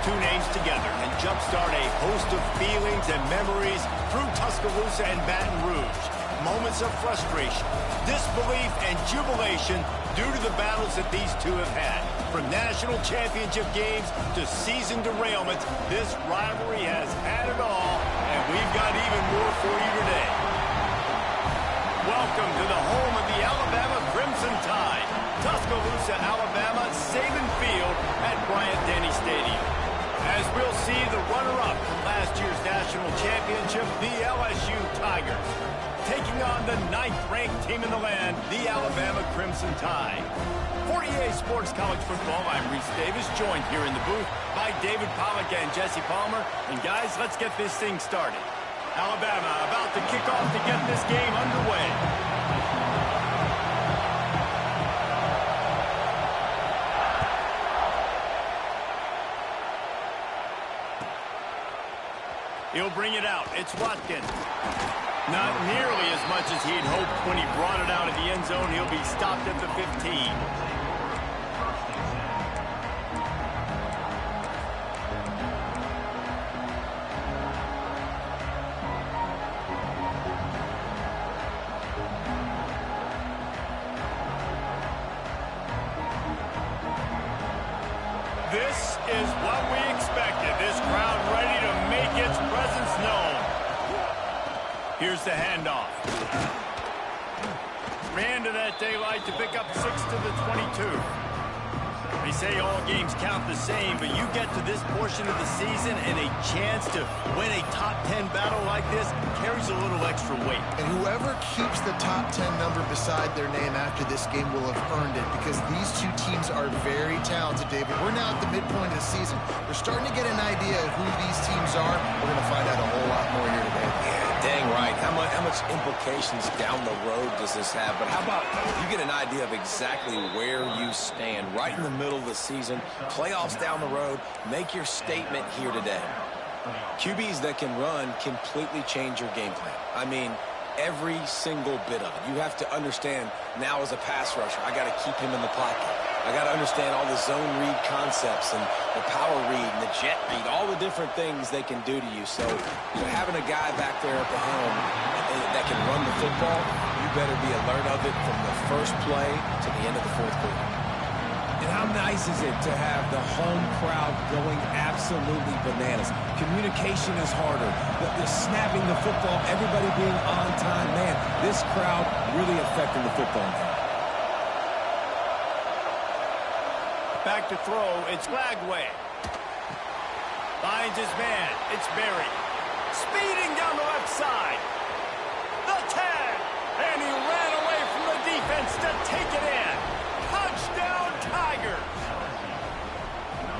two names together and jumpstart a host of feelings and memories through Tuscaloosa and Baton Rouge. Moments of frustration, disbelief, and jubilation due to the battles that these two have had. From national championship games to season derailments, this rivalry has had it all, and we've got even more for you today. Welcome to the home of the Alabama Crimson Tide, Tuscaloosa, Alabama, Saban Field at Bryant-Denny Stadium. As we'll see the runner-up from last year's national championship, the LSU Tigers, taking on the 9th-ranked team in the land, the Alabama Crimson Tide. For EA Sports College Football, I'm Reese Davis, joined here in the booth by David Pollack and Jesse Palmer. And guys, let's get this thing started. Alabama about to kick off to get this game underway. He'll bring it out. It's Watkins. Not nearly as much as he'd hoped when he brought it out of the end zone. He'll be stopped at the 15. This is what we expected. This crowd ready to make its presence known. Here's the handoff. Ran to that daylight to pick up 6 to the 22. They say all games count the same, but you get to this portion of the season and a chance to win a top 10 battle like this carries a little extra weight. And whoever keeps the top 10 number beside their name after this game will have earned it, because these two teams are very talented, David. We're now at the midpoint of the season. We're starting to get an idea of who these teams are. We're going to find out a whole lot more here today. Dang right. How much implications down the road does this have? But how about you get an idea of exactly where you stand right in the middle of the season, playoffs down the road, make your statement here today. QBs that can run completely change your game plan. I mean, every single bit of it. You have to understand now as a pass rusher, I got to keep him in the pocket. I got to understand all the zone read concepts and the power read and the jet read, all the different things they can do to you. So, having a guy back there at the helm that can run the football, you better be alert of it from the first play to the end of the fourth quarter. And how nice is it to have the home crowd going absolutely bananas? Communication is harder. The snapping the football, everybody being on time. Man, this crowd really affecting the football game. Back to throw, it's Lagway. Finds his man, it's Berry. Speeding down the left side. The tag, and he ran away from the defense to take it in. Touchdown, Tigers!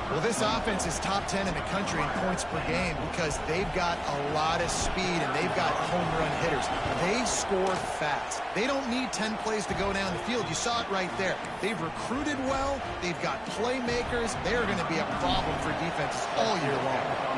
Well, this offense is top 10 in the country in points per game because they've got a lot of speed and they've got home run hitters. They score fast. They don't need 10 plays to go down the field. You saw it right there. They've recruited well. They've got playmakers. They're going to be a problem for defenses all year long.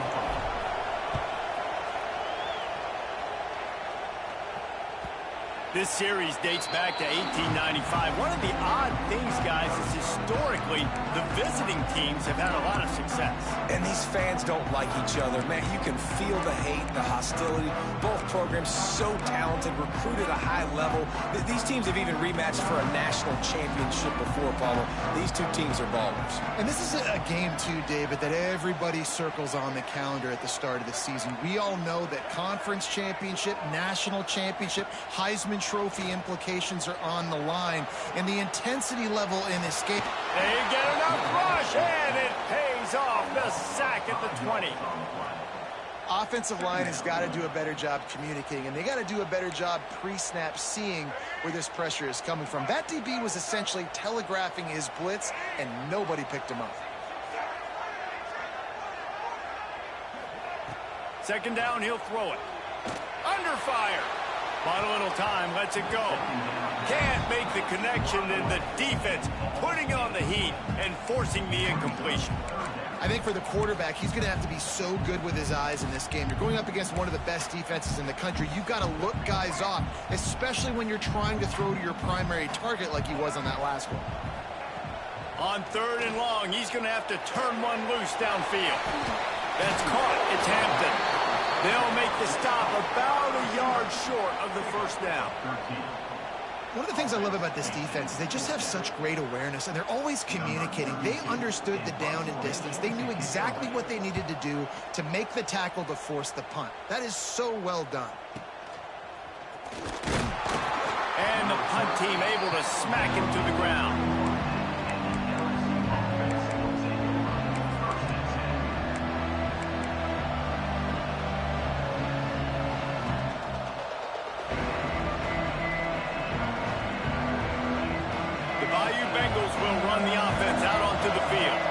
This series dates back to 1895. One of the odd things, guys, is historically the visiting teams have had a lot of success. And these fans don't like each other. Man, you can feel the hate, the hostility. Both programs so talented, recruited at a high level. These teams have even rematched for a national championship before, Paulo. These two teams are ballers. And this is a game, too, David, that everybody circles on the calendar at the start of the season. We all know that conference championship, national championship, Heisman Trophy implications are on the line, and the intensity level in this game. They get enough rush, and it pays off. The sack at the 20. Offensive line has got to do a better job communicating, and they got to do a better job pre-snap seeing where this pressure is coming from. That DB was essentially telegraphing his blitz, and nobody picked him up. Second down, he'll throw it. Under fire. Bought a little time, lets it go. Can't make the connection, and the defense putting on the heat and forcing the incompletion. I think for the quarterback, he's going to have to be so good with his eyes in this game. You're going up against one of the best defenses in the country. You've got to look guys off, especially when you're trying to throw to your primary target like he was on that last one. On 3rd and long, he's going to have to turn one loose downfield. That's caught. It's Hampton. They'll make the stop about a yard short of the first down. One of the things I love about this defense is they just have such great awareness, and they're always communicating. They understood the down and distance. They knew exactly what they needed to do to make the tackle to force the punt. That is so well done. And the punt team able to smack him to the ground. Will run the offense out onto the field.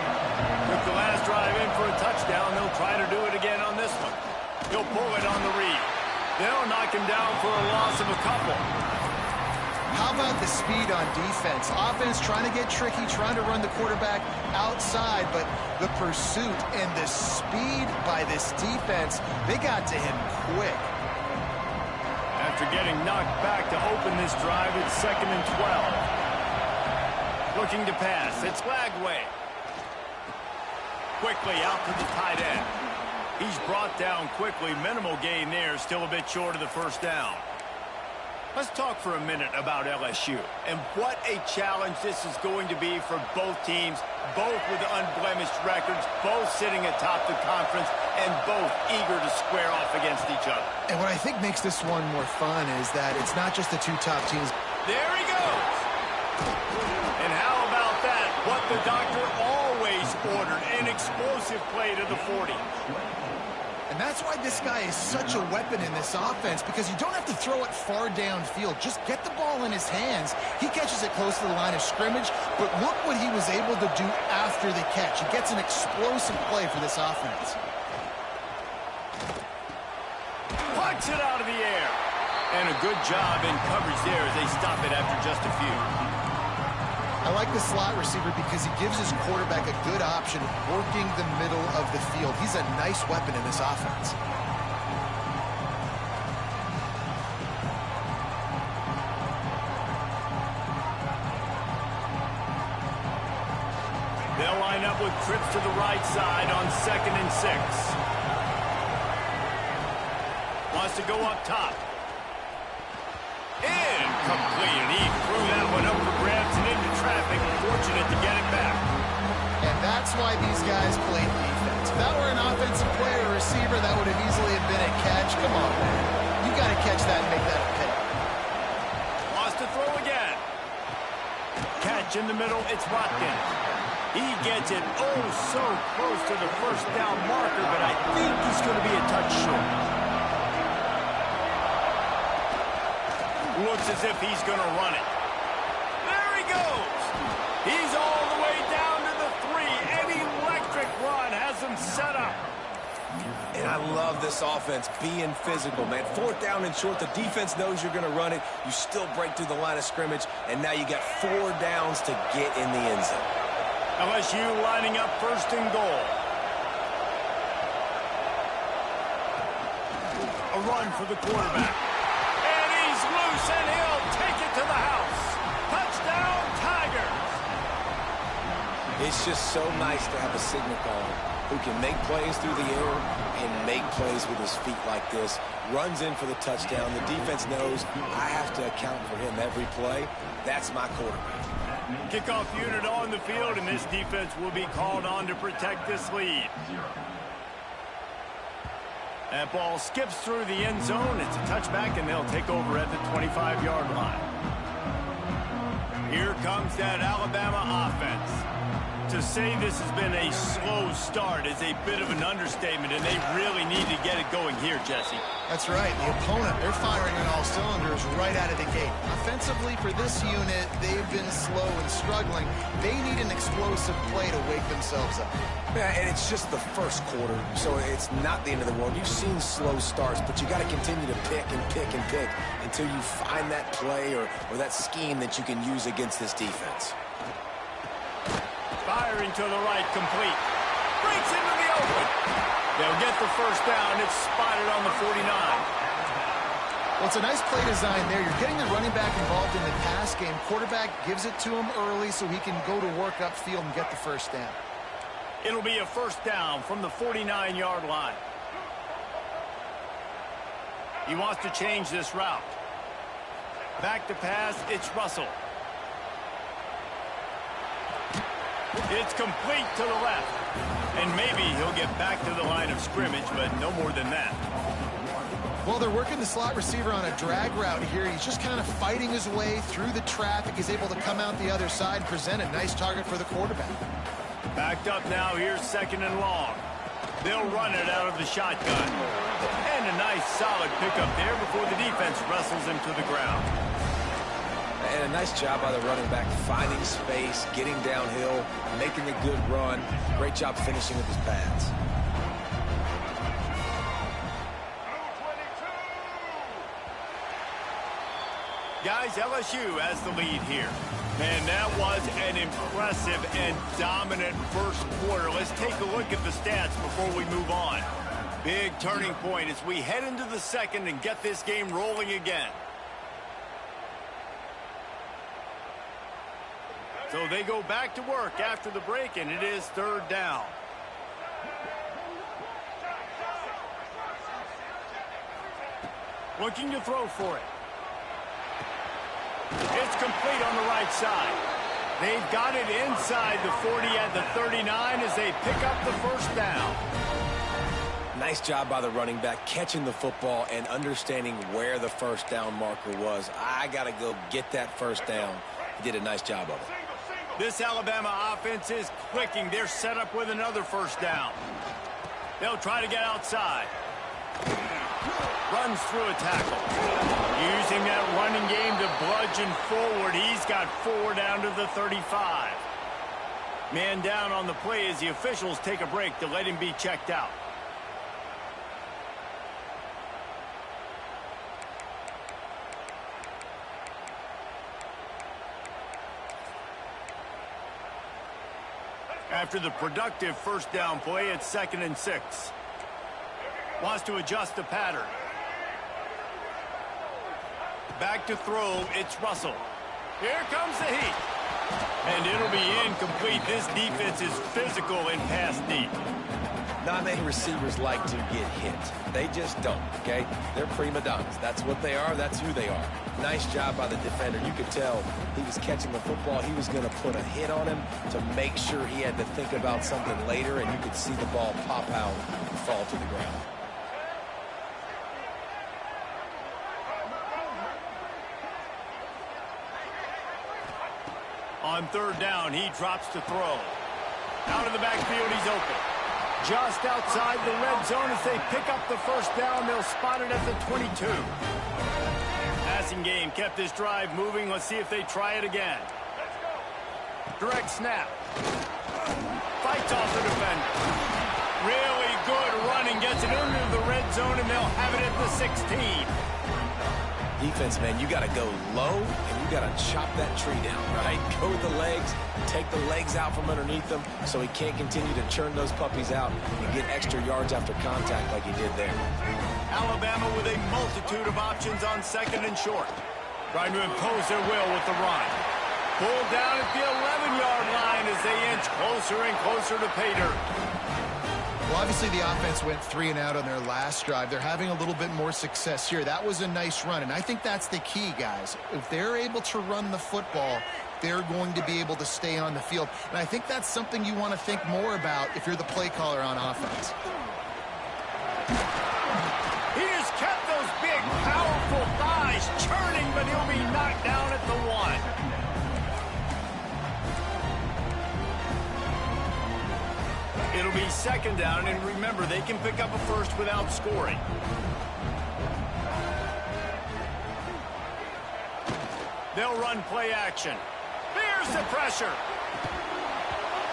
Took the last drive in for a touchdown. They'll try to do it again on this one. He'll pull it on the read. They'll knock him down for a loss of a couple. How about the speed on defense? Offense trying to get tricky, trying to run the quarterback outside, but the pursuit and the speed by this defense, they got to him quick. After getting knocked back to open this drive, it's 2nd and 12. Looking to pass. It's Lagway. Quickly out to the tight end. He's brought down quickly. Minimal gain there. Still a bit short of the first down. Let's talk for a minute about LSU and what a challenge this is going to be for both teams, both with unblemished records, both sitting atop the conference, and both eager to square off against each other. And what I think makes this one more fun is that it's not just the two top teams. There he goes. And how about that? What the doctor always ordered, an explosive play to the 40. And that's why this guy is such a weapon in this offense, because you don't have to throw it far downfield. Just get the ball in his hands. He catches it close to the line of scrimmage, but look what he was able to do after the catch. He gets an explosive play for this offense. Punch it out of the air. And a good job in coverage there as they stop it after just a few. I like the slot receiver because he gives his quarterback a good option working the middle of the field. He's a nice weapon in this offense. They'll line up with trips to the right side on 2nd and 6. Wants to go up top. Incomplete, and he threw that one up for grabs and into traffic. Fortunate to get it back. And that's why these guys played defense. If that were an offensive player or receiver, that would have easily have been a catch. Come on, man. You got to catch that and make that a pick. Wants to throw again. Catch in the middle. It's Watkins. He gets it oh so close to the first down marker, but I think he's going to be a touch short. Looks as if he's going to run it. There he goes. He's all the way down to the 3. An electric run has him set up. And I love this offense being physical, man. 4th down and short. The defense knows you're going to run it. You still break through the line of scrimmage, and now you got 4 downs to get in the end zone. LSU lining up 1st and goal. A run for the quarterback. Loose, and he'll take it to the house. Touchdown, Tigers. It's just so nice to have a signal caller who can make plays through the air and make plays with his feet like this. Runs in for the touchdown. The defense knows I have to account for him every play. That's my quarterback. Kickoff unit on the field, and this defense will be called on to protect this lead. That ball skips through the end zone. It's a touchback, and they'll take over at the 25-yard line. Here comes that Alabama offense. To say this has been a slow start is a bit of an understatement, and they really need to get it going here, Jesse. That's right. The opponent, they're firing on all cylinders right out of the gate. Offensively, for this unit, they've been slow and struggling. They need an explosive play to wake themselves up. Yeah, and it's just the first quarter, so it's not the end of the world. You've seen slow starts, but you got to continue to pick and pick and pick until you find that play or that scheme that you can use against this defense. Firing to the right, complete. Breaks into the open. They'll get the first down. It's spotted on the 49. Well, it's a nice play design there. You're getting the running back involved in the pass game. Quarterback gives it to him early so he can go to work upfield and get the first down. It'll be a first down from the 49-yard line. He wants to change this route. Back to pass, it's Russell. It's complete to the left. And maybe he'll get back to the line of scrimmage, but no more than that. Well, they're working the slot receiver on a drag route here. He's just kind of fighting his way through the traffic. He's able to come out the other side and present a nice target for the quarterback. Backed up now. Here's second and long. They'll run it out of the shotgun. And a nice solid pickup there before the defense wrestles him to the ground. And a nice job by the running back, finding space, getting downhill, making a good run. Great job finishing with his pads. Guys, LSU has the lead here. Man, that was an impressive and dominant first quarter. Let's take a look at the stats before we move on. Big turning point as we head into the second and get this game rolling again. So they go back to work after the break, and it is third down. Looking to throw for it. It's complete on the right side. They've got it inside the 40 at the 39 as they pick up the first down. Nice job by the running back, catching the football and understanding where the first down marker was. I got to go get that first down. He did a nice job of it. This Alabama offense is clicking. They're set up with another first down. They'll try to get outside. Runs through a tackle. Using that running game to bludgeon forward. He's got 4 down to the 35. Man down on the play as the officials take a break to let him be checked out. After the productive first down play, it's 2nd and 6. Wants to adjust the pattern. Back to throw, it's Russell. Here comes the heat. And it'll be incomplete. This defense is physical and pass deep. Not many receivers like to get hit. They just don't, okay? They're prima donnas. That's what they are. That's who they are. Nice job by the defender. You could tell he was catching the football. He was going to put a hit on him to make sure he had to think about something later, and you could see the ball pop out and fall to the ground. On third down, he drops to throw. Out of the backfield, he's open. Just outside the red zone as they pick up the first down. They'll spot it at the 22. Passing game kept this drive moving. Let's see if they try it again. Direct snap. Fights off the defender. Really good running. Gets it into the red zone, and they'll have it at the 16. Defense, man, you got to go low, and you got to chop that tree down, right? Go with the legs, take the legs out from underneath them so he can't continue to churn those puppies out and get extra yards after contact like he did there. Alabama with a multitude of options on 2nd and short. Trying to impose their will with the run. Pulled down at the 11-yard line as they inch closer and closer to pay dirt. Well, obviously the offense went 3 and out on their last drive. They're having a little bit more success here. That was a nice run, and I think that's the key, guys. If they're able to run the football, they're going to be able to stay on the field. And I think that's something you want to think more about if you're the play caller on offense. He has kept those big, powerful thighs churning, but he'll be knocked down at the 1. It'll be 2nd down, and remember, they can pick up a first without scoring. They'll run play action. There's the pressure.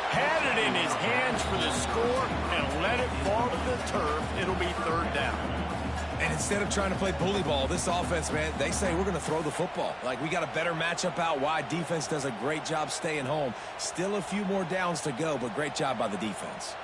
Had it in his hands for the score and let it fall to the turf. It'll be 3rd down. And instead of trying to play bully ball, this offense, man, they say we're going to throw the football. Like, we got a better matchup out wide. Defense does a great job staying home. Still a few more downs to go, but great job by the defense.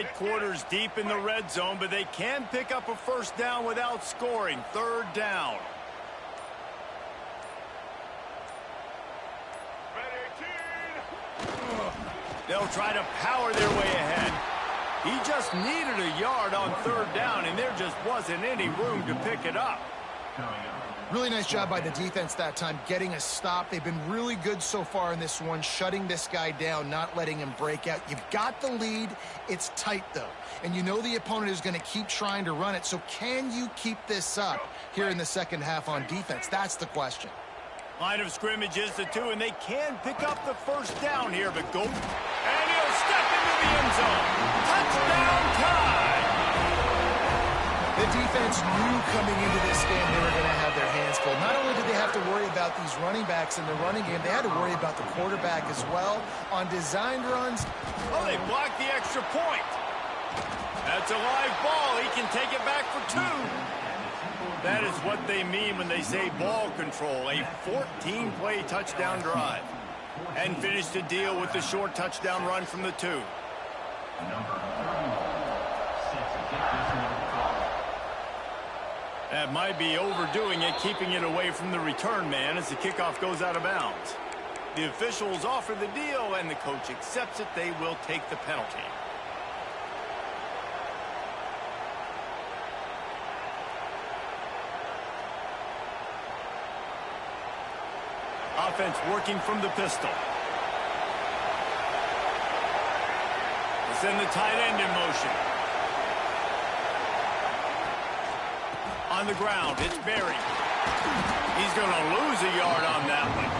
tight quarters deep in the red zone, but they can pick up a first down without scoring. Third down. They'll try to power their way ahead. He just needed a yard on third down, and there just wasn't any room to pick it up. Really nice job by the defense that time, getting a stop. They've been really good so far in this one, shutting this guy down, not letting him break out. You've got the lead. It's tight, though. And you know the opponent is going to keep trying to run it. So can you keep this up here in the second half on defense? That's the question. Line of scrimmage is the 2, and they can pick up the first down here, but go. And he'll step into the end zone. Touchdown time! The defense knew coming into this game they were going to have their hands full. Not only did they have to worry about these running backs in the running game, they had to worry about the quarterback as well. On designed runs. Oh, they blocked the extra point. That's a live ball. He can take it back for 2. That is what they mean when they say ball control. A 14-play touchdown drive. And finish the deal with the short touchdown run from the 2. That might be overdoing it, keeping it away from the return man as the kickoff goes out of bounds. The officials offer the deal, and the coach accepts it. They will take the penalty. Offense working from the pistol. They send the tight end in motion. On the ground, it's Berry. He's going to lose a yard on that one.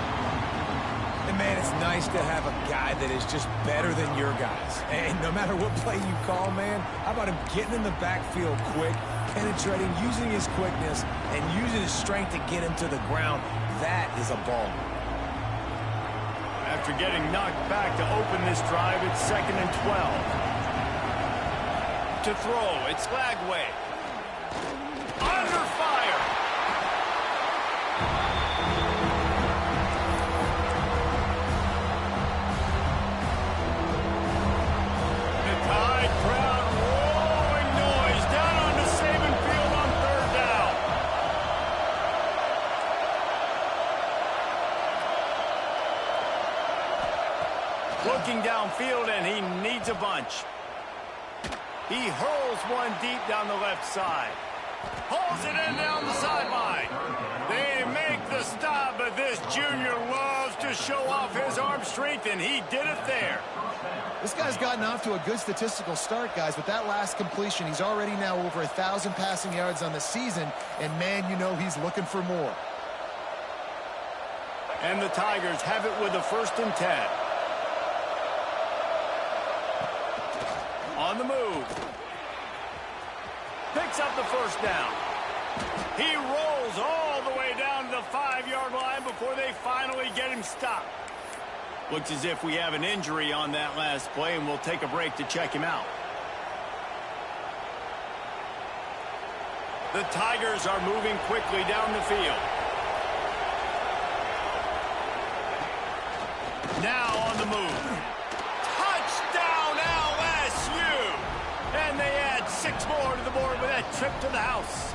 And, man, it's nice to have a guy that is just better than your guys. And no matter what play you call, man, how about him getting in the backfield quick, penetrating, using his quickness, and using his strength to get him to the ground. That is a ball. After getting knocked back to open this drive, it's 2nd and 12. To throw, it's Lagway. Under fire. The Tide crowd roaring noise down onto Saban Field on third down. Looking downfield, and he needs a bunch. He hurls one deep down the left side. Pulls it in down the sideline. They make the stop, but this junior loves to show off his arm strength, and he did it there. This guy's gotten off to a good statistical start, guys. With that last completion, he's already now over 1,000 passing yards on the season, and, man, you know he's looking for more. And the Tigers have it with a 1st and 10. On the move. Picks up the first down. He rolls all the way down to the 5-yard line before they finally get him stopped. Looks as if we have an injury on that last play, and we'll take a break to check him out. The Tigers are moving quickly down the field. Now on the move. Touchdown LSU! And they add 6 more to the board with that trip to the house.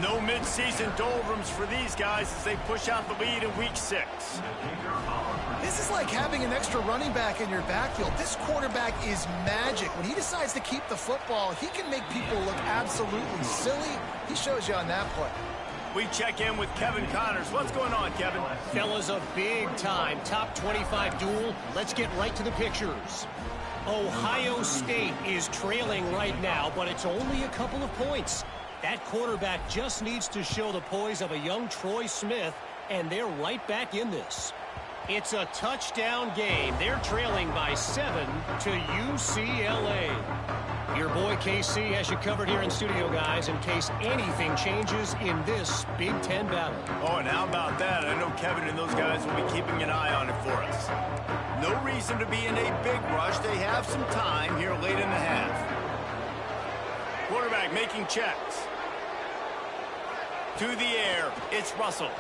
No midseason doldrums for these guys as they push out the lead in week 6. This is like having an extra running back in your backfield. This quarterback is magic. When he decides to keep the football, he can make people look absolutely silly. He shows you on that play. We check in with Kevin Connors. What's going on, Kevin? Fellas, a big-time top 25 duel. Let's get right to the pictures. Ohio State is trailing right now, but it's only a couple of points. That quarterback just needs to show the poise of a young Troy Smith, and they're right back in this. It's a touchdown game. They're trailing by 7 to UCLA. Your boy KC has you covered here in studio, guys, in case anything changes in this Big Ten battle. Oh, and how about that? I know Kevin and those guys will be keeping an eye on it for us. No reason to be in a big rush. They have some time here late in the half. Quarterback making checks. To the air, it's Russell.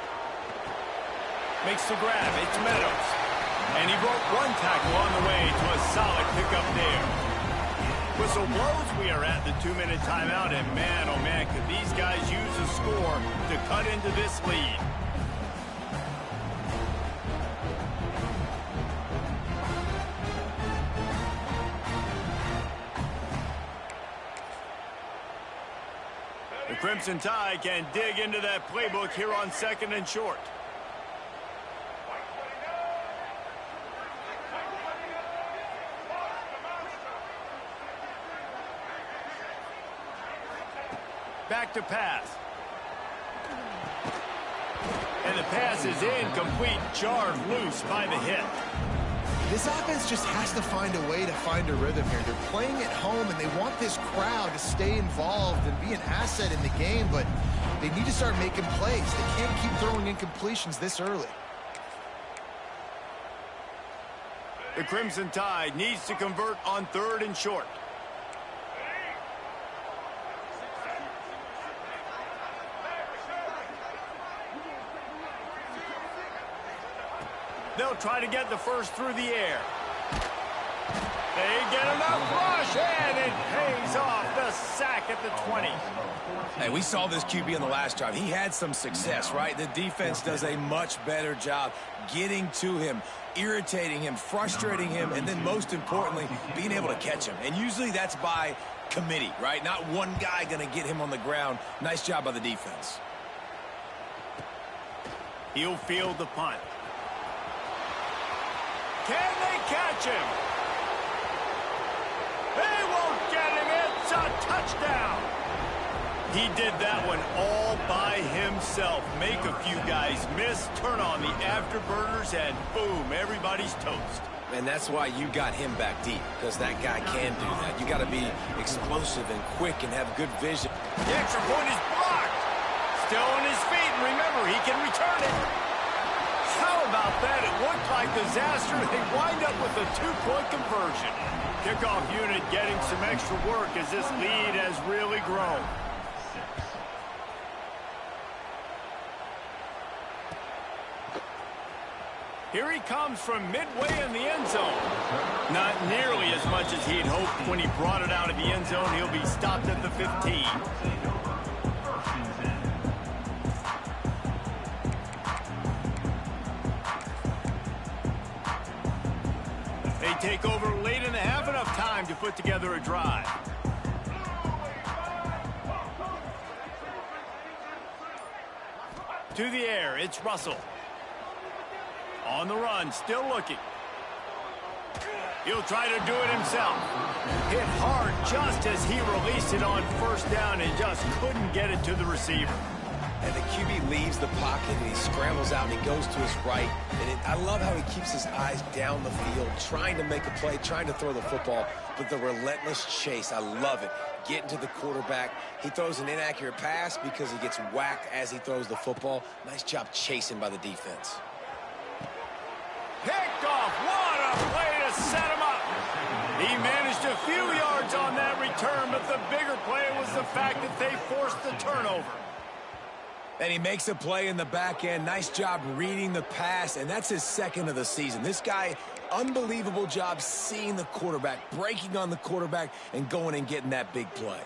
Makes the grab, it's Meadows. And he broke one tackle on the way to a solid pickup there. Whistle blows, we are at the 2-minute timeout, and man, oh man, could these guys use a score to cut into this lead. The Crimson Tide can dig into that playbook here on 2nd and short. Back to pass. And the pass is incomplete, jarred loose by the hit. This offense just has to find a way to find a rhythm here. They're playing at home, and they want this crowd to stay involved and be an asset in the game, but they need to start making plays. They can't keep throwing incompletions this early. The Crimson Tide needs to convert on 3rd and short. They'll try to get the first through the air. They get enough rush, and it pays off. The sack at the 20. Hey, we saw this QB on the last drive. He had some success, right? The defense does a much better job getting to him, irritating him, frustrating him, and then most importantly, being able to catch him. And usually that's by committee, right? Not one guy going to get him on the ground. Nice job by the defense. He'll field the punt. Can they catch him? They won't get him. It's a touchdown. He did that one all by himself. Make a few guys miss, turn on the afterburners, and boom, everybody's toast. And that's why you got him back deep, because that guy can do that. You got to be explosive and quick and have good vision. The extra point is blocked. Still on his feet, and remember, he can return it. How about that? It looked like disaster. They wind up with a 2-point conversion. Kickoff unit getting some extra work as this lead has really grown. Here he comes from midway in the end zone. Not nearly as much as he'd hoped when he brought it out of the end zone. He'll be stopped at the 15. They take over late in the half, enough time to put together a drive. To the air, it's Russell. On the run, still looking. He'll try to do it himself. Hit hard just as he released it on 1st down and just couldn't get it to the receiver. And the QB leaves the pocket, and he scrambles out, and he goes to his right. And I love how he keeps his eyes down the field, trying to make a play, trying to throw the football, but the relentless chase, I love it. Getting to the quarterback. He throws an inaccurate pass because he gets whacked as he throws the football. Nice job chasing by the defense. Picked off. What a play to set him up. He managed a few yards on that return, but the bigger play was the fact that they forced the turnover. And he makes a play in the back end. Nice job reading the pass, and that's his 2nd of the season. This guy, unbelievable job seeing the quarterback, breaking on the quarterback, and going and getting that big play.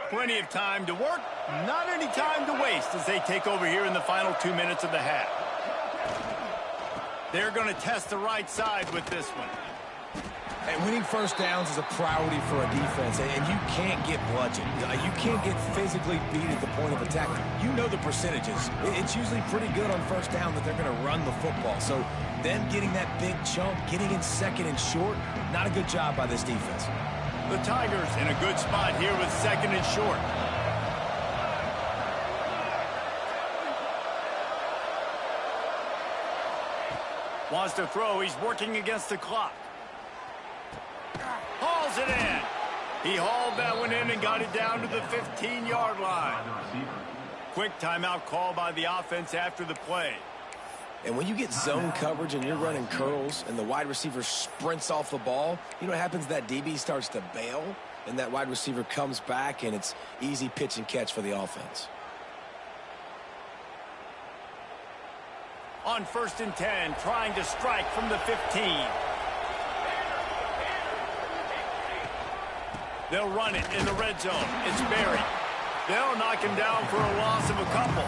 Plenty of time to work, not any time to waste as they take over here in the final 2 minutes of the half. They're going to test the right side with this one. And winning 1st downs is a priority for a defense, and you can't get bludgeoned. You can't get physically beat at the point of attack. You know the percentages. It's usually pretty good on 1st down that they're going to run the football. So them getting that big chunk, getting in 2nd and short, not a good job by this defense. The Tigers in a good spot here with 2nd and short. Wants to throw. He's working against the clock. Hauls it in. He hauled that one in and got it down to the 15-yard line. Quick timeout call by the offense after the play. And when you get zone coverage and you're running curls and the wide receiver sprints off the ball, you know what happens? That DB starts to bail. and that wide receiver comes back, and it's easy pitch and catch for the offense. On 1st and 10, trying to strike from the 15. They'll run it in the red zone. It's buried. They'll knock him down for a loss of a couple.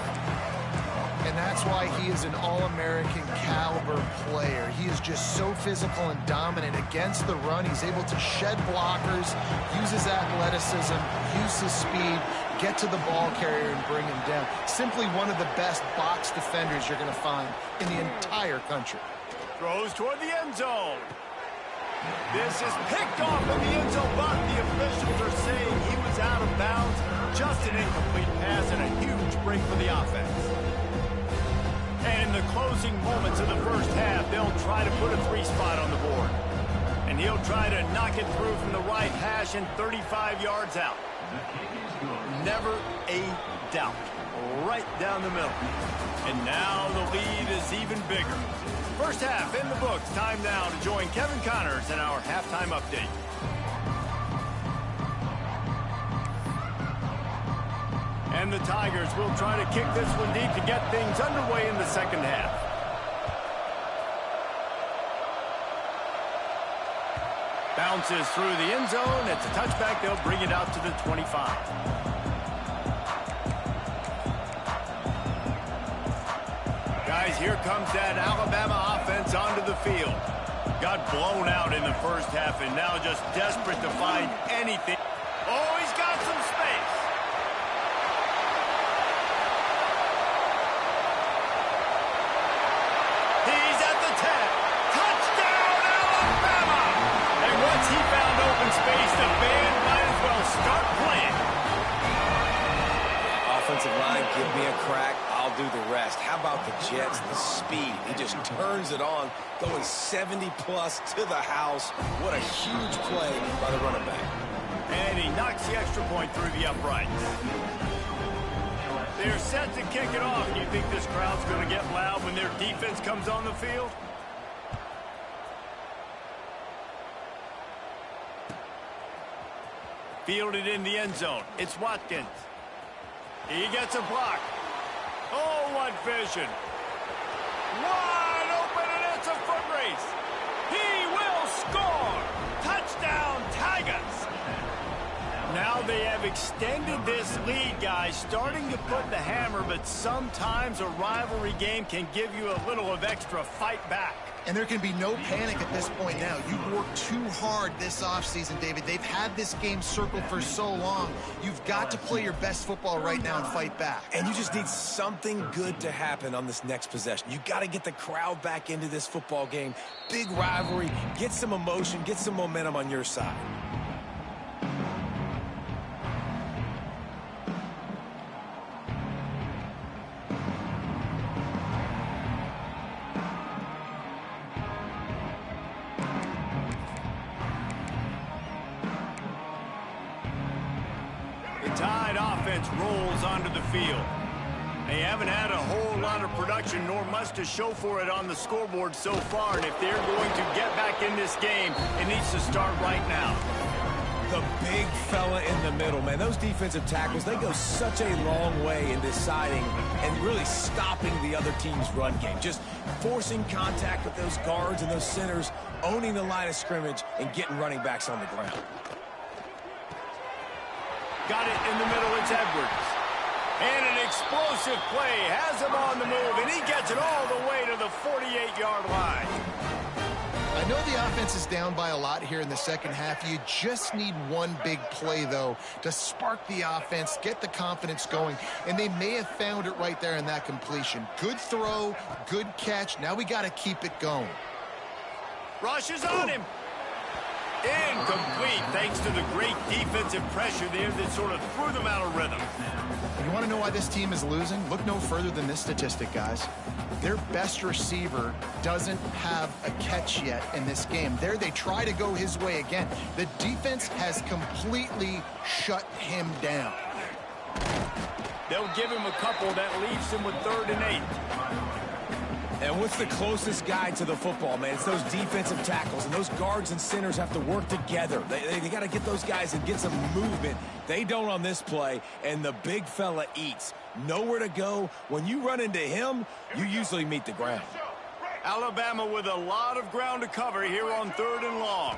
And that's why he is an All-American caliber player. He is just so physical and dominant against the run. He's able to shed blockers, use his athleticism, use his speed, get to the ball carrier and bring him down. Simply one of the best box defenders you're going to find in the entire country. Throws toward the end zone. This is picked off in the end zone, but the officials are saying he was out of bounds. Just an incomplete pass and a huge break for the offense. And in the closing moments of the first half, they'll try to put a 3 spot on the board. And he'll try to knock it through from the right hash and 35 yards out. Never a doubt. Right down the middle. And now the lead is even bigger. First half in the books. Time now to join Kevin Connors in our halftime update. And the Tigers will try to kick this one deep to get things underway in the second half. Bounces through the end zone. It's a touchback. They'll bring it out to the 25. Guys, here comes that Alabama offense onto the field. Got blown out in the first half and now just desperate to find anything. Oh, he's got some space. He's at the 10. Touchdown, Alabama! And once he found open space, the band might as well start playing. Offensive line, give me a crack. I'll do the rest. How about the Jets, the speed? He just turns it on, going 70-plus to the house. What a huge play by the running back. And he knocks the extra point through the uprights. They're set to kick it off. Do you think this crowd's going to get loud when their defense comes on the field? Fielded in the end zone. It's Watkins. He gets a block. Oh, what vision. Wide open, and it's a foot race. He will score. Touchdown, Tigers. Now they have extended this lead, guys, starting to put the hammer, but sometimes a rivalry game can give you a little of extra fight back. And there can be no panic at this point now. You've worked too hard this offseason, David. They've had this game circled for so long. You've got to play your best football right now and fight back. And you just need something good to happen on this next possession. You got to get the crowd back into this football game. Big rivalry. Get some emotion. Get some momentum on your side. Tide offense rolls onto the field. They haven't had a whole lot of production nor much to show for it on the scoreboard so far, and if they're going to get back in this game, it needs to start right now. The big fella in the middle, man. Those defensive tackles, they go such a long way in deciding and really stopping the other team's run game. Just forcing contact with those guards and those centers, owning the line of scrimmage, and getting running backs on the ground. Got it in the middle, it's Edwards. And an explosive play has him on the move, and he gets it all the way to the 48-yard line. I know the offense is down by a lot here in the second half. You just need one big play, though, to spark the offense, get the confidence going, and they may have found it right there in that completion. Good throw, good catch. Now we got to keep it going. Rushes on him. Incomplete, thanks to the great defensive pressure there that sort of threw them out of rhythm. You want to know why this team is losing? Look no further than this statistic, guys. Their best receiver doesn't have a catch yet in this game. There they try to go his way again. The defense has completely shut him down. They'll give him a couple. That leaves him with 3rd and 8. And what's the closest guy to the football, man? It's those defensive tackles, and those guards and centers have to work together. They got to get those guys and get some movement. They don't on this play, and the big fella eats. Nowhere to go. When you run into him, you usually meet the ground. Alabama with a lot of ground to cover here on 3rd and long.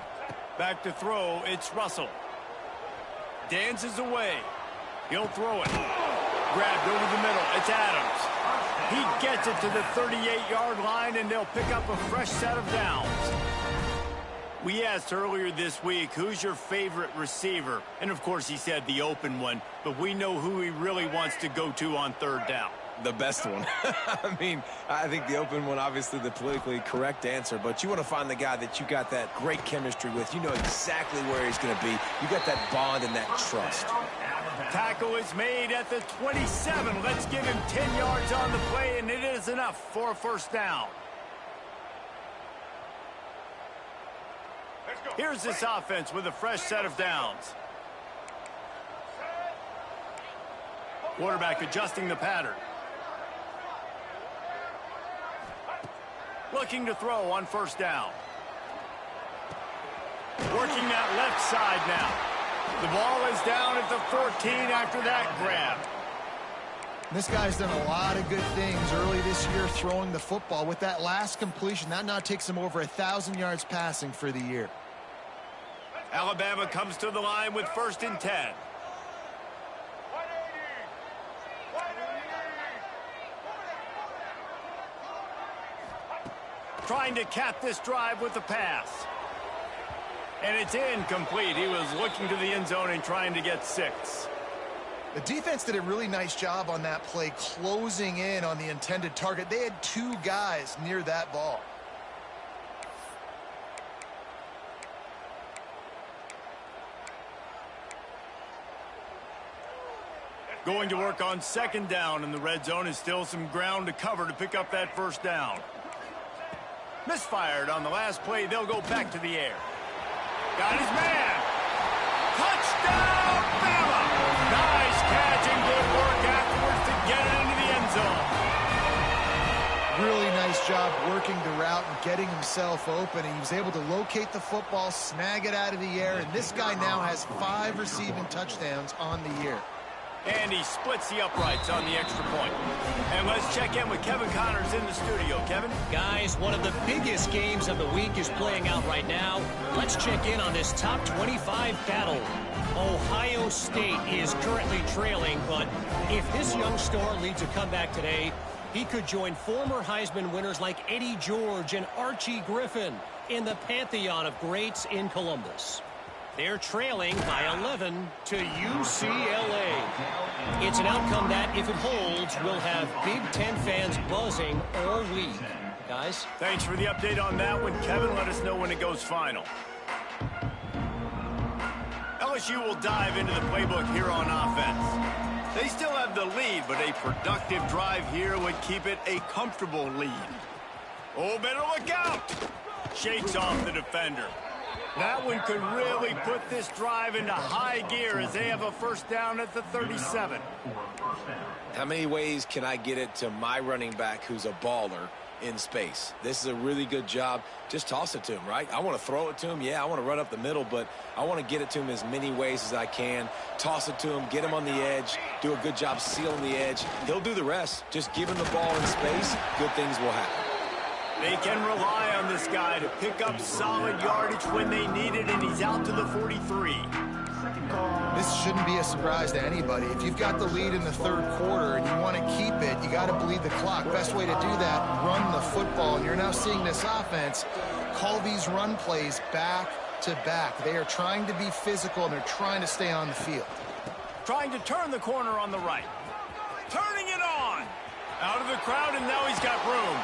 Back to throw, it's Russell. Dances away. He'll throw it. Grabbed over the middle, it's Adams. He gets it to the 38-yard line, and they'll pick up a fresh set of downs. We asked earlier this week, who's your favorite receiver? And, of course, he said the open one, but we know who he really wants to go to on 3rd down. The best one. I mean, I think the open one, obviously the politically correct answer, but you want to find the guy that you got that great chemistry with. You know exactly where he's going to be. You got that bond and that trust. Tackle is made at the 27. Let's give him 10 yards on the play, and it is enough for a 1st down. Here's this offense with a fresh set of downs. Quarterback adjusting the pattern. Looking to throw on 1st down. Working that left side now. The ball is down at the 14 after that grab. This guy's done a lot of good things early this year throwing the football. With that last completion, that now takes him over 1,000 yards passing for the year. Alabama comes to the line with 1st and 10. Trying to cap this drive with the pass. And it's incomplete. He was looking to the end zone and trying to get 6. The defense did a really nice job on that play, closing in on the intended target. They had 2 guys near that ball. Going to work on 2nd down, and the red zone is still some ground to cover to pick up that 1st down. Misfired on the last play. They'll go back to the air. Got his man. Touchdown, Bama! Nice catch and good work afterwards to get it into the end zone. Really nice job working the route and getting himself open. And he was able to locate the football, snag it out of the air, and this guy now has 5 receiving touchdowns on the year. And he splits the uprights on the extra point. And let's check in with Kevin Connors in the studio. Kevin? Guys, one of the biggest games of the week is playing out right now. Let's check in on this top 25 battle. Ohio State is currently trailing, but if this young star leads a comeback today, he could join former Heisman winners like Eddie George and Archie Griffin in the pantheon of greats in Columbus. They're trailing by 11 to UCLA. It's an outcome that, if it holds, will have Big Ten fans buzzing all week. Guys? Thanks for the update on that one, Kevin. Let us know when it goes final. LSU will dive into the playbook here on offense. They still have the lead, but a productive drive here would keep it a comfortable lead. Oh, better look out! Shakes off the defender. That one could really put this drive into high gear as they have a 1st down at the 37. How many ways can I get it to my running back who's a baller in space? This is a really good job. Just toss it to him, right? I want to throw it to him. Yeah, I want to run up the middle, but I want to get it to him as many ways as I can. Toss it to him, get him on the edge, do a good job sealing the edge. He'll do the rest. Just give him the ball in space, good things will happen. They can rely on this guy to pick up solid yardage when they need it, and he's out to the 43. This shouldn't be a surprise to anybody. If you've got the lead in the 3rd quarter and you want to keep it, you got to bleed the clock. Best way to do that, run the football. And you're now seeing this offense call these run plays back to back. They are trying to be physical, and they're trying to stay on the field. Trying to turn the corner on the right. Turning it on. Out of the crowd, and now he's got room.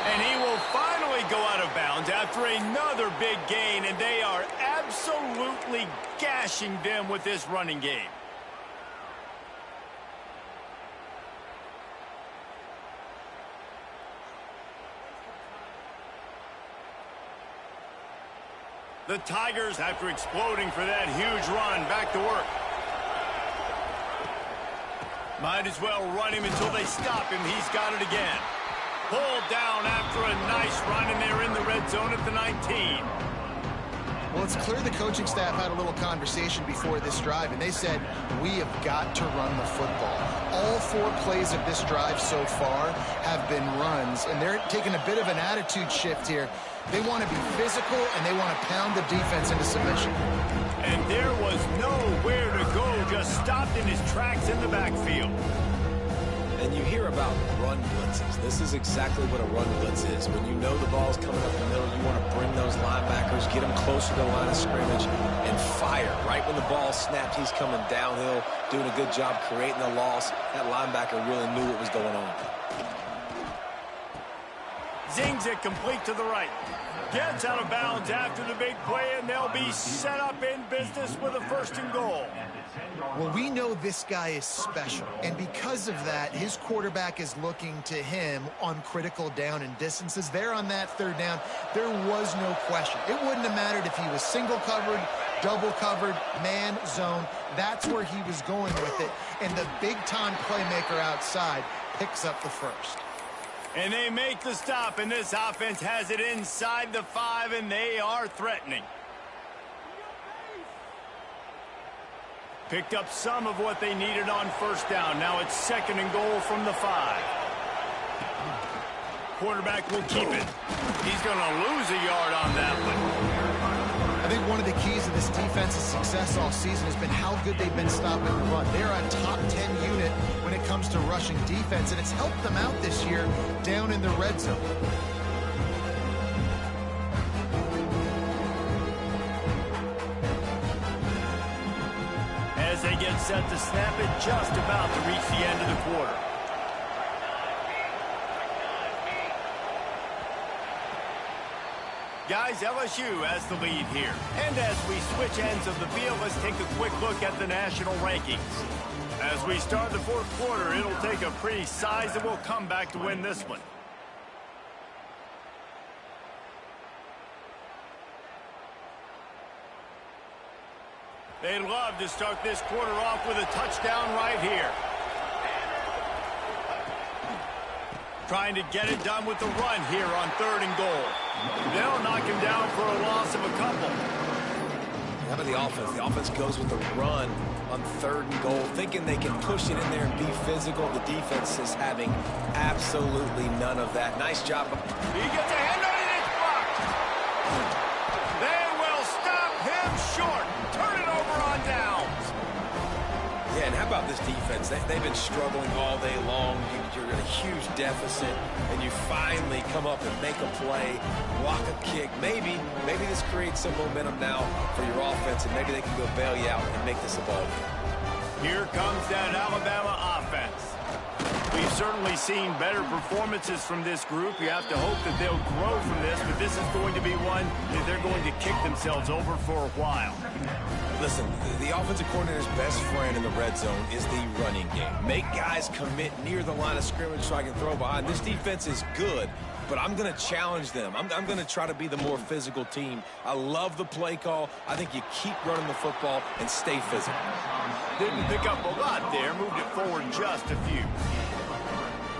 And he will finally go out of bounds after another big gain, and they are absolutely gashing them with this running game. The Tigers, after exploding for that huge run, back to work. Might as well run him until they stop him. He's got it again. Pulled down after a nice run, and they're in the red zone at the 19. Well, it's clear the coaching staff had a little conversation before this drive, and they said, we have got to run the football. All 4 plays of this drive so far have been runs, and they're taking a bit of an attitude shift here. They want to be physical, and they want to pound the defense into submission. And there was nowhere to go, just stopped in his tracks in the backfield. And you hear about run blitzes. This is exactly what a run blitz is. When you know the ball's coming up the middle, you want to bring those linebackers, get them closer to the line of scrimmage, and fire. Right when the ball snapped, he's coming downhill, doing a good job creating the loss. That linebacker really knew what was going on. Zings it complete to the right. Gets out of bounds after the big play, and they'll be set up in business with a 1st and goal. Well, we know this guy is special, and because of that, his quarterback is looking to him on critical down and distances. There on that 3rd down, there was no question. It wouldn't have mattered if he was single covered, double covered, man, zone. That's where he was going with it, and the big-time playmaker outside picks up the 1st. And they make the stop, and this offense has it inside the 5, and they are threatening. Picked up some of what they needed on 1st down. Now it's 2nd and goal from the 5. Quarterback will keep it. He's going to lose a yard on that one. I think one of the keys of this defense's success all season has been how good they've been stopping the run. They're a top 10 unit when it comes to rushing defense, and it's helped them out this year down in the red zone. As they get set to snap it, just about to reach the end of the quarter. Guys, LSU has the lead here. And as we switch ends of the field, let's take a quick look at the national rankings. As we start the 4th quarter, it'll take a pretty sizable comeback to win this one. They'd love to start this quarter off with a touchdown right here. Trying to get it done with the run here on 3rd and goal. They'll knock him down for a loss of a couple. How about the offense? The offense goes with the run on 3rd and goal, thinking they can push it in there and be physical. The defense is having absolutely none of that. Nice job. He gets a hand on it, it's blocked. They will stop him short. Turn it over on downs. Yeah, and how about this defense? They've been struggling all day long. You're in a huge deficit, and you finally come up and make a play, block a kick. Maybe this creates some momentum now for your offense, and maybe they can go bail you out and make this a ball game. Here comes that Alabama offense. We've certainly seen better performances from this group. You have to hope that they'll grow from this, but this is going to be one that they're going to kick themselves over for a while. Listen, the offensive coordinator's best friend in the red zone is the running game. Make guys commit near the line of scrimmage so I can throw behind. This defense is good, but I'm going to challenge them. I'm going to try to be the more physical team. I love the play call. I think you keep running the football and stay physical. Didn't pick up a lot there. Moved it forward just a few.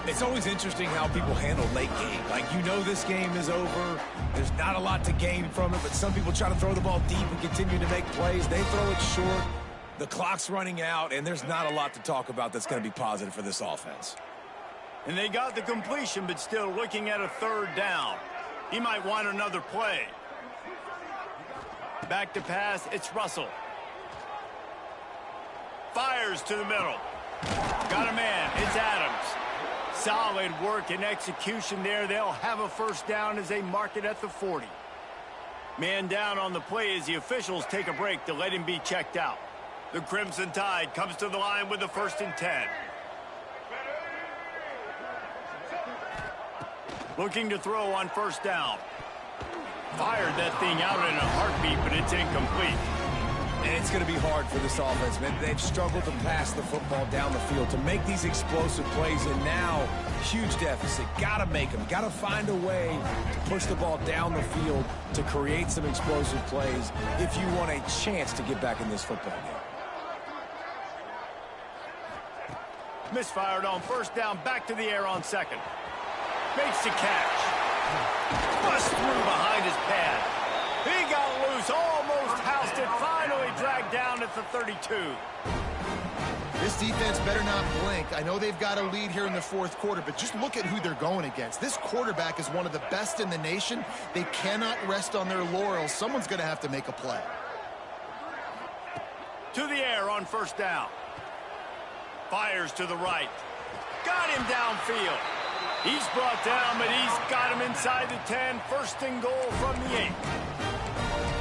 It's always interesting how people handle late game. Like, you know this game is over. There's not a lot to gain from it, but some people try to throw the ball deep and continue to make plays. They throw it short. The clock's running out, and there's not a lot to talk about that's going to be positive for this offense. And they got the completion, but still looking at a 3rd down. He might want another play. Back to pass, it's Russell. Fires to the middle. Got a man, it's Adams. Solid work and execution there. They'll have a 1st down as they mark it at the 40. Man down on the play as the officials take a break to let him be checked out. The Crimson Tide comes to the line with the 1st and 10. Looking to throw on 1st down. Fired that thing out in a heartbeat, but it's incomplete. And it's going to be hard for this offense, man. They've struggled to pass the football down the field, to make these explosive plays, and now, huge deficit. Got to make them. Got to find a way to push the ball down the field to create some explosive plays if you want a chance to get back in this football game. Misfired on 1st down, back to the air on 2nd. Makes the catch. Bust through behind his pad. He got loose, almost housed it, finally dragged down at the 32. This defense better not blink. I know they've got a lead here in the fourth quarter, but just look at who they're going against. This quarterback is one of the best in the nation. They cannot rest on their laurels. Someone's going to have to make a play. To the air on first down. Fires to the right. Got him downfield. He's brought down, but he's got him inside the 10. First and goal from the 8.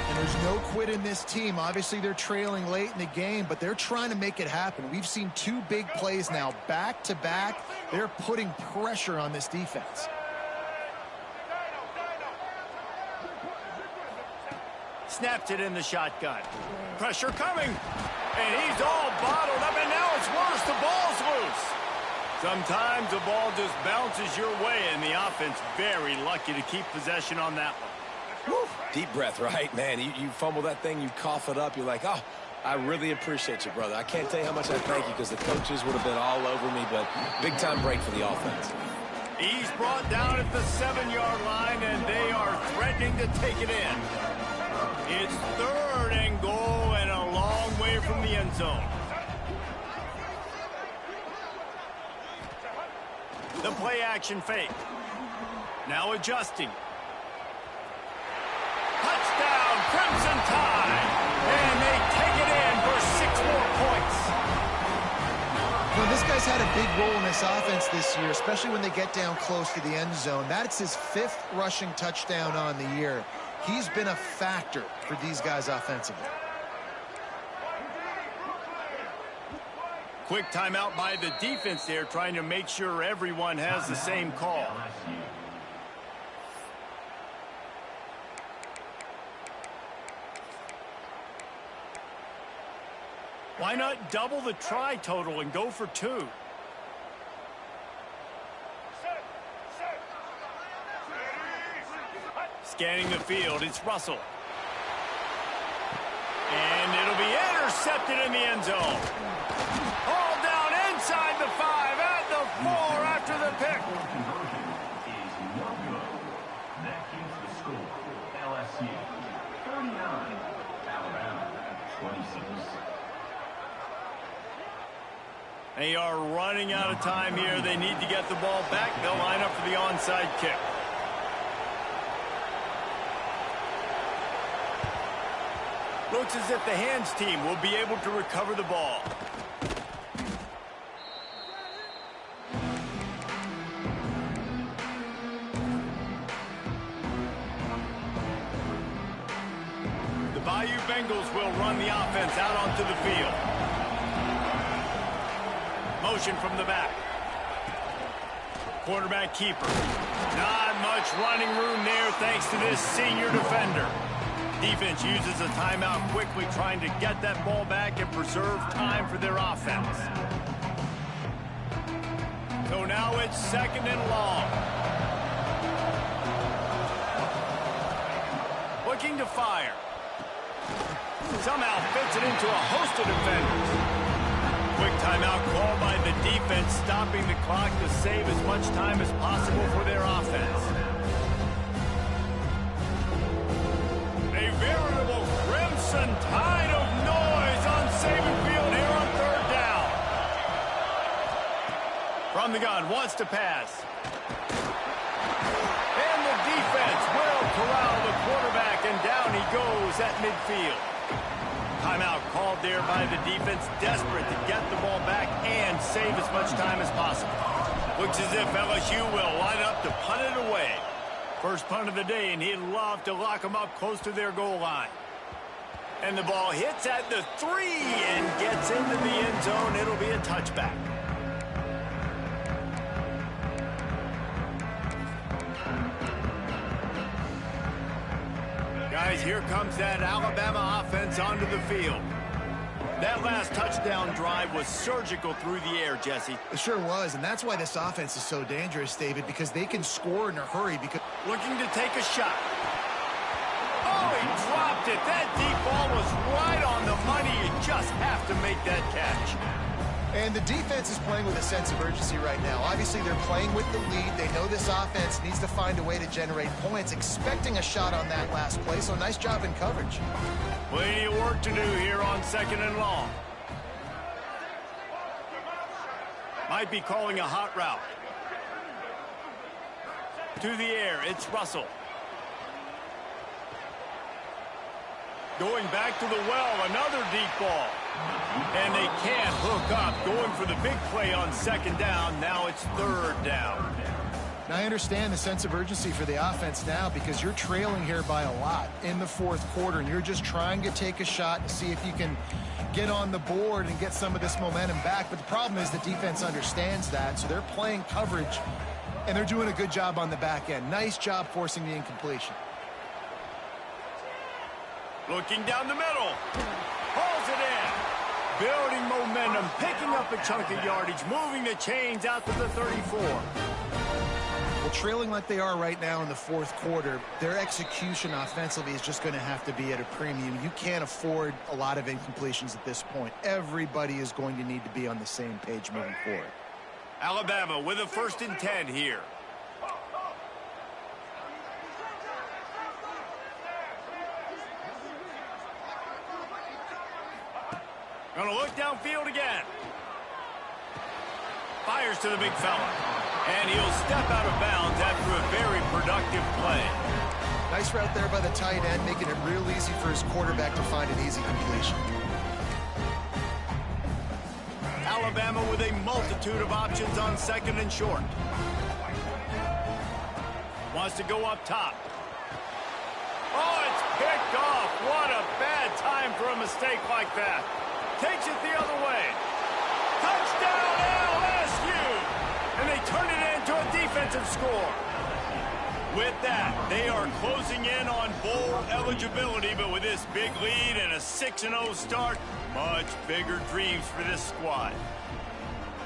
And there's no quit in this team. Obviously, they're trailing late in the game, but they're trying to make it happen. We've seen 2 big plays now, back-to-back. They're putting pressure on this defense. Snapped it in the shotgun. Pressure coming. And he's all bottled up, and now it's worse. The ball's loose. Sometimes the ball just bounces your way, and the offense very lucky to keep possession on that one. Woo. Deep breath, right, man? You fumble that thing, you cough it up, you're like, oh, I really appreciate you, brother. I can't tell you how much I thank you because the coaches would have been all over me, but big-time break for the offense. He's brought down at the 7-yard line, and they are threatening to take it in. It's 3rd and goal and a long way from the end zone. The play-action fake. Now adjusting. Touchdown, Crimson Tide. And they take it in for 6 more points. Well, this guy's had a big role in this offense this year, especially when they get down close to the end zone. That's his 5th rushing touchdown on the year. He's been a factor for these guys offensively. Quick timeout by the defense there, trying to make sure everyone has the same call. Why not double the try total and go for 2? Scanning the field, it's Russell. And it'll be intercepted in the end zone. All down inside the 5, at the 4 after the pick. That keeps the score. LSU 39, Alabama 26. They are running out of time here. They need to get the ball back. They'll line up for the onside kick. Looks as if the hands team will be able to recover the ball. The Bayou Bengals will run the offense out onto the field. Motion from the back. Quarterback keeper. Not much running room there thanks to this senior defender. Defense uses a timeout quickly, trying to get that ball back and preserve time for their offense. So now it's 2nd and long. Looking to fire. Somehow fits it into a host of defenders. Quick timeout called by the defense, stopping the clock to save as much time as possible for their offense. A veritable crimson tide of noise on Saban Field here on 3rd down. From the gun, wants to pass. And the defense will corral the quarterback, and down he goes at midfield. Timeout called there by the defense, desperate to get the ball back and save as much time as possible. Looks as if LSU will line up to punt it away. First punt of the day, and he'd love to lock them up close to their goal line. And the ball hits at the 3 and gets into the end zone. It'll be a touchback. Guys, here comes that Alabama offense onto the field. That last touchdown drive was surgical through the air, Jesse. It sure was, and that's why this offense is so dangerous, David, because they can score in a hurry. Because looking to take a shot. Oh, he dropped it. That deep ball was right on the money. You just have to make that catch. And the defense is playing with a sense of urgency right now. Obviously, they're playing with the lead. They know this offense needs to find a way to generate points, expecting a shot on that last play, so nice job in coverage. Plenty of work to do here on 2nd and long. Might be calling a hot route. To the air, it's Russell. Going back to the well, another deep ball. And they can't hook up. Going for the big play on 2nd down. Now it's 3rd down. Now, I understand the sense of urgency for the offense now because you're trailing here by a lot in the 4th quarter, and you're just trying to take a shot to see if you can get on the board and get some of this momentum back. But the problem is the defense understands that, so they're playing coverage, and they're doing a good job on the back end. Nice job forcing the incompletion. Looking down the middle. Hauls it in. Building momentum, picking up a chunk of yardage, moving the chains out to the 34. Well, trailing like they are right now in the 4th quarter, their execution offensively is just going to have to be at a premium. You can't afford a lot of incompletions at this point. Everybody is going to need to be on the same page moving forward. Alabama with a 1st and 10 here. Gonna look downfield again. Fires to the big fella. And he'll step out of bounds after a very productive play. Nice route there by the tight end, making it real easy for his quarterback to find an easy completion. Alabama with a multitude of options on 2nd and short. Wants to go up top. Oh, it's picked off. What a bad time for a mistake like that. Takes it the other way. Touchdown LSU! And they turn it into a defensive score. With that, they are closing in on bowl eligibility, but with this big lead and a 6-0 start, much bigger dreams for this squad.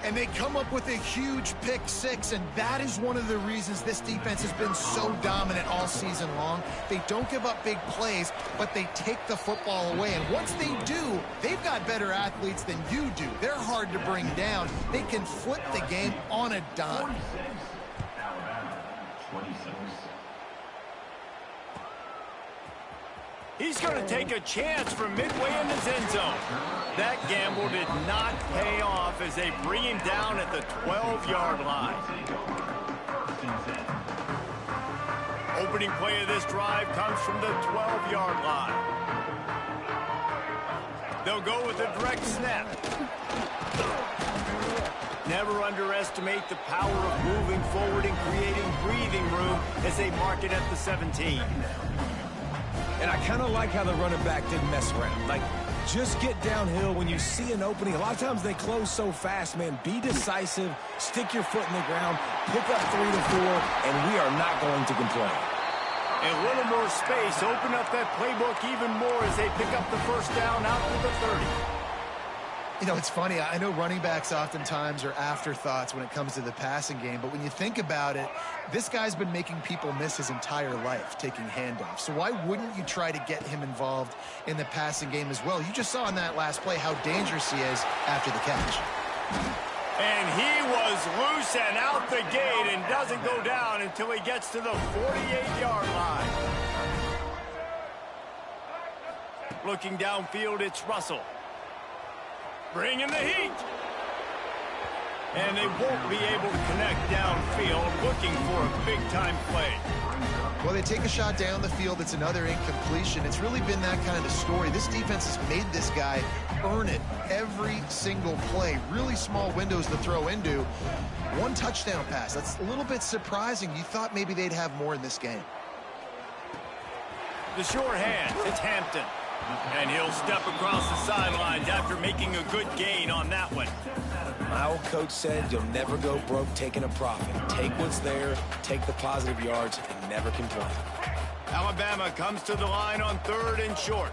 And they come up with a huge pick 6, and that is one of the reasons this defense has been so dominant all season long. They don't give up big plays, but they take the football away. And once they do, they've got better athletes than you do. They're hard to bring down. They can flip the game on a dime. Alabama, 26. He's going to take a chance from midway in his end zone. That gamble did not pay off as they bring him down at the 12-yard line. Opening play of this drive comes from the 12-yard line. They'll go with a direct snap. Never underestimate the power of moving forward and creating breathing room as they mark it at the 17. And I kind of like how the running back didn't mess around. Like, just get downhill when you see an opening. A lot of times they close so fast, man. Be decisive, stick your foot in the ground, pick up 3 to 4, and we are not going to complain. A little more space, open up that playbook even more as they pick up the 1st down out to the 30. You know, it's funny. I know running backs oftentimes are afterthoughts when it comes to the passing game, but when you think about it, this guy's been making people miss his entire life taking handoffs. So why wouldn't you try to get him involved in the passing game as well? You just saw in that last play how dangerous he is after the catch. And he was loose and out the gate and doesn't go down until he gets to the 48-yard line. Looking downfield, it's Russell. Bringing the heat. And they won't be able to connect downfield, looking for a big-time play. Well, they take a shot down the field. It's another incompletion. It's really been that kind of story. This defense has made this guy earn it every single play. Really small windows to throw into. 1 touchdown pass. That's a little bit surprising. You thought maybe they'd have more in this game. The sure hand, it's Hampton. And he'll step across the sidelines after making a good gain on that one. My old coach said you'll never go broke taking a profit. Take what's there, take the positive yards, and never complain. Alabama comes to the line on 3rd and short.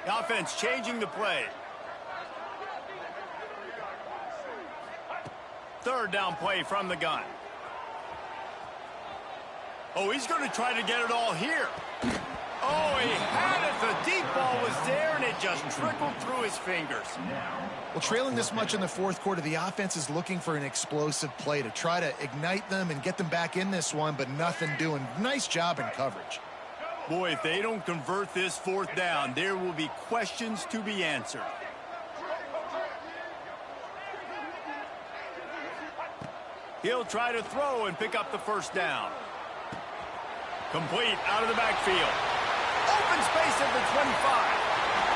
The offense changing the play. 3rd down play from the gun. Oh, he's going to try to get it all here. Oh, he had it. The deep ball was there, and it just trickled through his fingers. Well, trailing this much in the fourth quarter, the offense is looking for an explosive play to try to ignite them and get them back in this one, but nothing doing. Nice job in coverage. Boy, if they don't convert this fourth down, there will be questions to be answered. He'll try to throw and pick up the first down. Complete out of the backfield. Open space at the 25.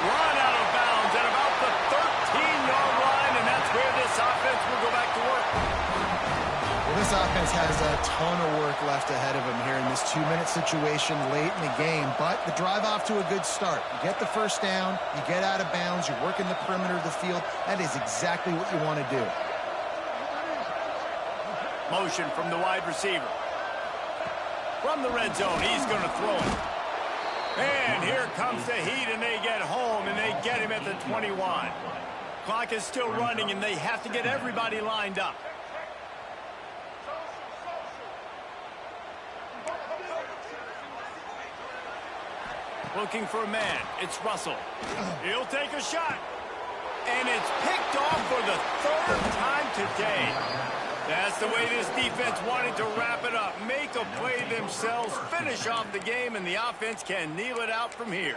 Run out of bounds at about the 13-yard line, and that's where this offense will go back to work. Well, this offense has a ton of work left ahead of them here in this 2-minute situation late in the game, but the drive off to a good start. You get the first down, you get out of bounds, you're working the perimeter of the field. That is exactly what you want to do. Motion from the wide receiver. From the red zone, he's going to throw it. And here comes the heat, and they get home, and they get him at the 21. Clock is still running, and they have to get everybody lined up. Looking for a man. It's Russell. He'll take a shot. And it's picked off for the third time today. That's the way this defense wanted to wrap it up. Make a play themselves, finish off the game, and the offense can kneel it out from here.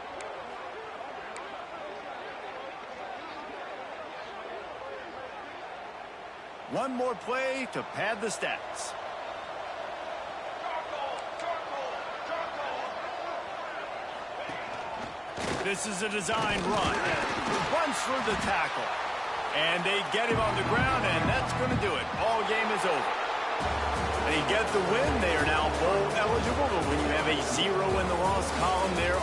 One more play to pad the stats. This is a design run. Runs through the tackle. And they get him on the ground, and that's going to do it. Ball game is over. They get the win. They are now bowl eligible, but when you have a 0 in the loss column there,